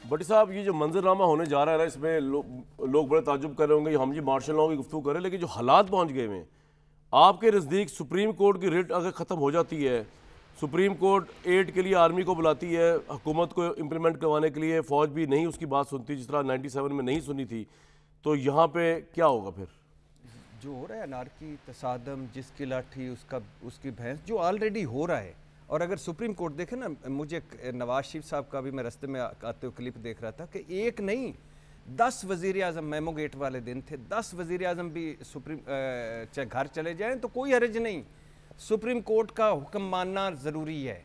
بٹی صاحب یہ جو منظرنامہ ہونے جا رہا ہے نا، اس میں لوگ بڑے تعجب کر رہے ہوں گے ہم جی مارشل لاء کی گفتگو کریں، لیکن جو حالات پہنچ گئے ہیں آپ کے نزدیک سپریم کورٹ کی ریٹ اگر ختم ہو جاتی ہے، سپریم کورٹ ایڈ کے لیے آرمی کو بلاتی ہے حکومت کو امپلیمنٹ کروانے کے لیے، فوج بھی نہیں اس کی بات سنتی جس طرح 97 میں نہیں سنی تھی، تو یہاں پہ کیا ہوگا پھر؟ جو ہو رہا ہے انارکی، تصادم، جس کی لاٹھی اس کی بھینس، جو آلریڈی ہو رہا ہے. اور اگر سپریم کورٹ دیکھیں نا، مجھے نواز شریف صاحب کا بھی میں رستے میں آتے ہوئے کلپ دیکھ رہا تھا کہ ایک نہیں 10 وزیر اعظم میمو گیٹ والے دن تھے، 10 وزیر اعظم بھی چاہے گھر چلے جائیں تو کوئی حرج نہیں، سپریم کورٹ کا حکم ماننا ضروری ہے.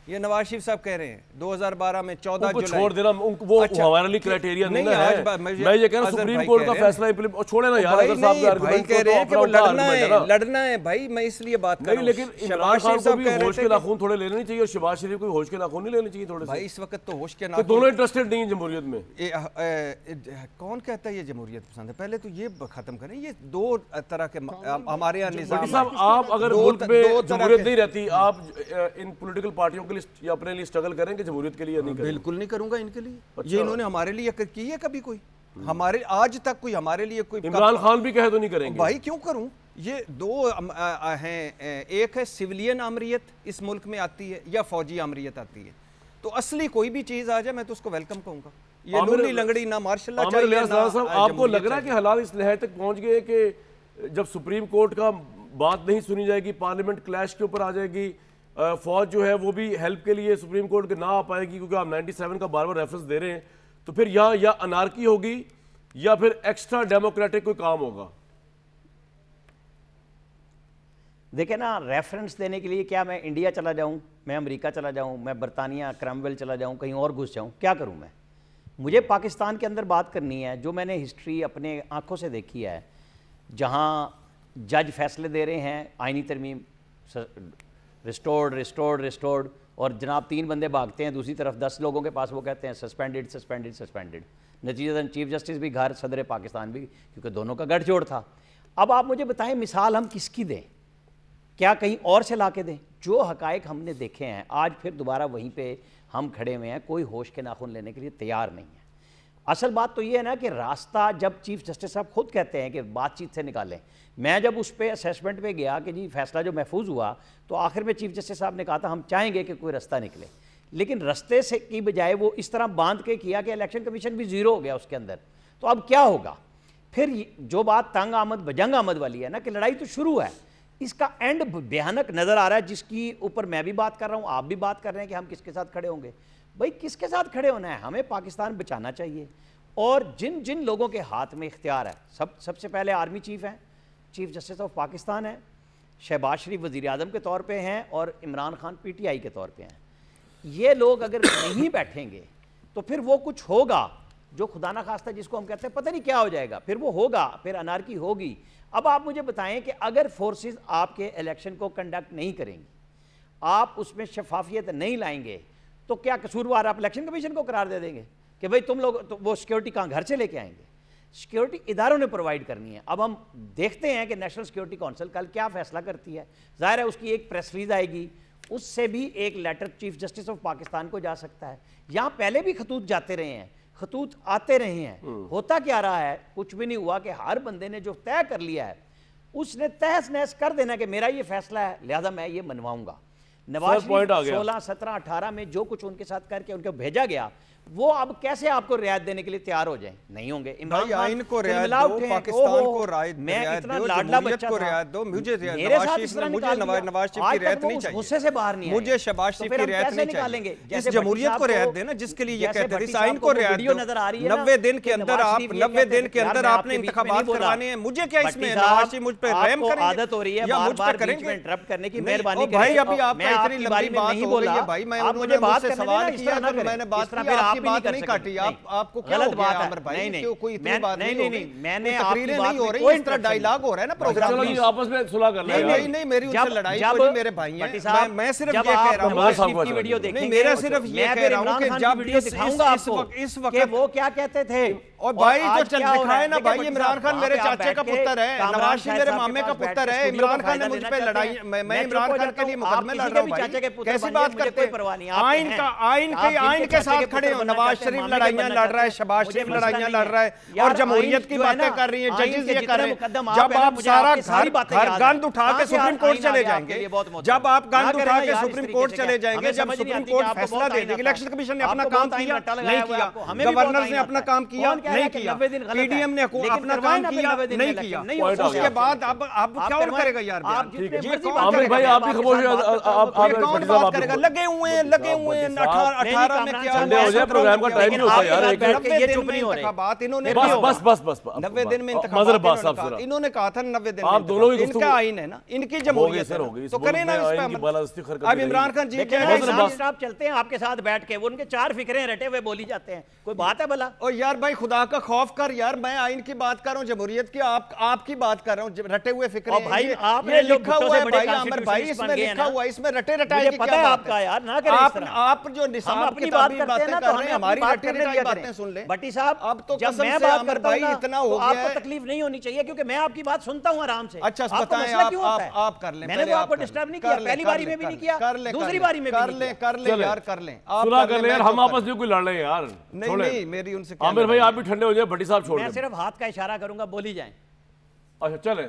یہ نواز شریف صاحب کہہ رہے ہیں 2012 میں 14 جولائی چھوڑ دینا، وہ ہمارے لیے کرائٹیریا نہیں ہے. میں یہ کہہ رہا ہوں سپریم کورٹ کا فیصلہ امپلیمنٹ چھوڑے نا یار. اگر صاحب کا بھائی کہہ رہے ہیں کہ وہ لڑنا ہے بھائی، میں اس لیے بات کر رہا ہوں. لیکن عمران خان کو بھی ہوش کے ناخون تھوڑے لینے نہیں چاہیے اور شہباز شریف کو بھی ہوش کے ناخون نہیں لینے چاہیے تھوڑے سے. بھائی اس وقت تو ہوش کے ناخون، دونوں انٹرسٹڈ نہیں ہیں جمہوریت میں. کون کہتا ہے یہ جمہوریت پسند ہے؟ پہلے تو یہ ختم کریں. یہ دو طرح کے ہمارے یہاں نظام. صاحب آپ اگر ملک میں جمہوریت نہیں رہتی، آپ ان پولیٹیکل پارٹیوں کے لیے یا اپنے لیے اسٹرگل کریں گے جمہوریت کے لیے؟ نہیں کریں. بالکل نہیں کروں گا ان کے لیے. یہ انہوں نے ہمارے لیے کی ہے کبھی؟ کوئی ہمارے آج تک کوئی ہمارے لیے کوئی. عمران خان بھی کہے تو نہیں کریں گے. بھائی کیوں کروں؟ یہ دو ہیں، ایک ہے سویلین آمریت اس ملک میں آتی ہے یا فوجی آمریت آتی ہے. تو اصلی کوئی بھی چیز آ جائے میں تو اس کو ویلکم کہوں گا. یہ لولی لنگڑی نہ مارشل لا چاہیے. آپ کو لگ رہا ہے کہ حالات اس لہر تک پہنچ گئے کہ جب سپریم کورٹ کا بات نہیں سنی جائے گی، پارلیمنٹ کلیش کے اوپر آ جائے گی، فوج جو ہے وہ بھی ہیلپ کے لیے سپریم کورٹ کے نہ آ پائے گی کیونکہ آپ 97 کا بار بار ریفرنس دے رہے ہیں، تو پھر یہاں یا انارکی ہوگی یا پھر ایکسٹرا ڈیموکریٹک کوئی کام ہوگا؟ دیکھیں نا، ریفرنس دینے کے لیے کیا میں انڈیا چلا جاؤں، میں امریکہ چلا جاؤں، میں برطانیہ کرامویل چلا جاؤں، کہیں اور گھس جاؤں؟ کیا کروں میں؟ مجھے پاکستان کے اندر بات کرنی ہے جو میں نے ہسٹری اپنے آنکھوں سے دیکھی ہے، جہاں جج فیصلے دے رہے ہیں آئینی ترمیم ریسٹورڈ اور جناب 3 بندے بھاگتے ہیں دوسری طرف 10 لوگوں کے پاس، وہ کہتے ہیں سسپینڈڈ. نتیجتاً چیف جسٹس بھی گھر، صدر پاکستان بھی، کیونکہ دونوں کا گٹھ جوڑ تھا. اب آپ مجھے بتائیں مثال ہم کس کی دیں؟ کیا کہیں اور سے لا کے دیں؟ جو حقائق ہم نے دیکھے ہیں آج پھر دوبارہ وہیں پہ ہم کھڑے ہوئے ہیں، کوئی ہوش کے ناخن لینے کے لیے تیار نہیں ہے. اصل بات تو یہ ہے نا کہ راستہ جب چیف جسٹس صاحب خود کہتے ہیں کہ بات چیت سے نکالیں. میں جب اس پہ اسیسمنٹ پہ گیا کہ جی فیصلہ جو محفوظ ہوا، تو آخر میں چیف جسٹس صاحب نے کہا تھا ہم چاہیں گے کہ کوئی رستہ نکلے، لیکن رستے سے کی بجائے وہ اس طرح باندھ کے کیا کہ الیکشن کمیشن بھی زیرو ہو گیا اس کے اندر. تو اب کیا ہوگا پھر؟ جو بات تنگ آمد بجنگ آمد والی ہے نا کہ لڑائی تو شروع ہے، اس کا اینڈ بھیانک نظر آ رہا ہے، جس کی اوپر میں بھی بات کر رہا ہوں، آپ بھی بات کر رہے ہیں کہ ہم کس کے ساتھ کھڑے ہوں گے. بھائی کس کے ساتھ کھڑے ہونا ہے؟ ہمیں پاکستان بچانا چاہیے، اور جن لوگوں کے ہاتھ میں اختیار ہے، سب سے پہلے آرمی چیف ہیں، چیف جسٹس آف پاکستان ہیں، شہباز شریف وزیر اعظم کے طور پہ ہیں، اور Imran Khan P T I کے طور پہ ہیں. یہ لوگ اگر نہیں بیٹھیں گے تو پھر وہ کچھ ہوگا جو خدا نہ خواستہ جس کو ہم کہتے ہیں پتہ نہیں کیا ہو جائے گا، پھر وہ ہوگا، پھر انارکی ہوگی. اب آپ مجھے بتائیں کہ اگر فورسز آپ کے الیکشن کو کنڈکٹ نہیں کریں گی، آپ اس میں شفافیت نہیں لائیں گے، تو کیا قصوروار آپ الیکشن کمیشن کو قرار دے دیں گے کہ بھئی تم لوگ وہ سیکیورٹی کہاں گھر سے لے کے آئیں گے؟ سیکیورٹی اداروں نے پرووائڈ کرنی ہے. اب ہم دیکھتے ہیں کہ نیشنل سیکیورٹی کونسل کل کیا فیصلہ کرتی ہے. ظاہر ہے اس کی ایک پریس ریلیز آئے گی، اس سے بھی ایک letter chief justice of Pakistan کو جا سکتا ہے. یہاں پہلے بھی خطوط جاتے رہے ہیں، خطوط آتے رہے ہیں. ہوتا کیا رہا ہے؟ کچھ بھی نہیں ہوا کہ ہر بندے نے جو طے کر لیا ہے اس نے تہس نہس کر دینا کہ میرا یہ فیصلہ ہے لہذا میں یہ منواؤں گا. نواز شریف 16 17 18 میں جو کچھ ان کے ساتھ کر کے ان کو بھیجا گیا، وہ اب کیسے آپ کو رعایت دینے کے لیے تیار ہو جائیں؟ نہیں ہوں گے. بھائی آئین کو رعایت دو، پاکستان کو رعایت دو، جمہوریت کو رعایت دو. مجھے نواز شریف کی رعایت نہیں چاہیے، غصے سے باہر نہیں، مجھے شہباز شریف کی رعایت نہیں چاہیے. اس جمہوریت کو رعایت دینا جس کے لیے یہ کہتے ہیں، اس آئین کو رعایت دو. 90 دن کے اندر آپ نے انتخابات کروانے ہیں. مجھے کیا اس میں نواز شریف مجھ پہ رحم کریں گے؟ عادت ہو رہی ہے بار بار بیچ میں انٹرپٹ کرنے کی، مہربانی کریں. بھائی ابھی آپ کا اتنی لمبی بات ہو رہی ہے بھائی، میں انہوں نے مجھ سے سوال کیا تو میں نے بات کی، آپ کی بات نہیں کاٹی. آپ کو کیا ہو گیا عامر بھائی؟ کیوں کوئی اتنی بات نہیں ہو گئی؟ میں نے تقریریں نہیں ہو رہی، اس طرح ڈائیلاگ ہو رہا ہے نا پروگرام میں. چلو آپس میں صلح کر لیں. نہیں میری ان سے لڑائی کوئی نہیں، میرے بھائی ہیں. میں صرف یہ کہہ رہا ہوں، نہیں میرا صرف یہ کہہ رہا ہوں کہ جب اس وقت وہ کیا کہتے تھے اور بھائی جو چل دکھائے نا بھائی، عمران خان میرے چاچے کا پتر ہے، نواز شریف میرے مامے کا پتر ہے، عمران خان نے مجھ پہ لڑائی، میں عمران خان کے لیے مقدمے لڑ رہا ہوں بھائی، کیسی بات کرتے ہیں؟ آئین کے ساتھ کھڑے ہو، نواز شریف لڑائیاں لڑ رہا ہے، شہباز شریف لڑائیاں لڑ رہا ہے اور جمہوریت کی باتیں کر رہی ہیں، ججز یہ کر رہے ہیں۔ جب آپ سارا گھر گند اٹھا کے سپریم کورٹ چلے جائیں گے، جب آپ گند اٹھا کے سپریم کورٹ چلے جائیں گے، جب سپریم کورٹ فیصلہ دے دے گی، الیکشن کمیشن نے اپنا کام کیا نہیں کیا، گورنر نے اپنا کام کیا نہیں کیا، پی ڈی ایم نے اپنا کام کیا نہیں کیا، اس کے بعد اب کیا اور کرے گا یار؟ عامر بھائی آپ بھی خاموش ہیں، کون بات کرے گا؟ لگے ہوئے ہیں 18 میں کیا ٹھنڈے ہو جائے، پروگرام کا ٹائم نہیں ہوتا یار، 90 دن میں انتخابات، انہوں نے بس 90 دن میں انتخابات، انہوں نے کہا تھا 90 دن آپ دونوں ہی ان کا آئین ہے نا، ان کی جمہوریت ہے، تو کریں نا اس پہ اب عمران خان جی آپ چلتے ہیں آپ کے ساتھ بیٹھ کے، وہ ان کے 4 فکریں رٹے ہوئے بولی جاتے ہیں، کوئی بات ہے بھلا؟ اور یار بھائی خدا کا خوف کر یار، میں آئین کی بات کر رہا ہوں، جمہوریت کی، آپ کی بات کر رہا ہوں، رٹے ہوئے فکریں یہ لکھا ہوا ہے بھائی عامر بھائی، اس میں لکھا ہوا ہے، اس میں رٹے رٹائی کی کیا بات ہے؟ آپ جو نصاب کتابی باتیں کر رہے ہیں، ہماری رٹے رٹائی باتیں سن لیں بٹی صاحب، اب تو جب قسم میں سے بات عامر کرتا بھائی ہوں اتنا ہو آپ گیا کو ہے، تکلیف نہیں ہونی چاہیے، کیونکہ میں آپ کی بات سنتا ہوں آرام سے۔ اچھا بتائیں آپ کر لیں، میں نے آپ کو ڈسٹرب نہیں کیا، پہلی باری میں بھی نہیں کیا، دوسری باری میں بھی نہیں کیا۔ کر لیں یار، کر لیں، صلح کر لیں یار، ہم آپس میں کوئی لڑ رہے ہیں یار، نہیں میری ان سے عامر بھائی آپ بھی ٹھنڈے ہو جائیں، بھٹی صاحب چھوڑ دیں، میں صرف ہاتھ کا اشارہ کروں گا، بولی جائیں۔ اچھا چلیں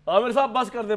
عامر صاحب بس کر دیں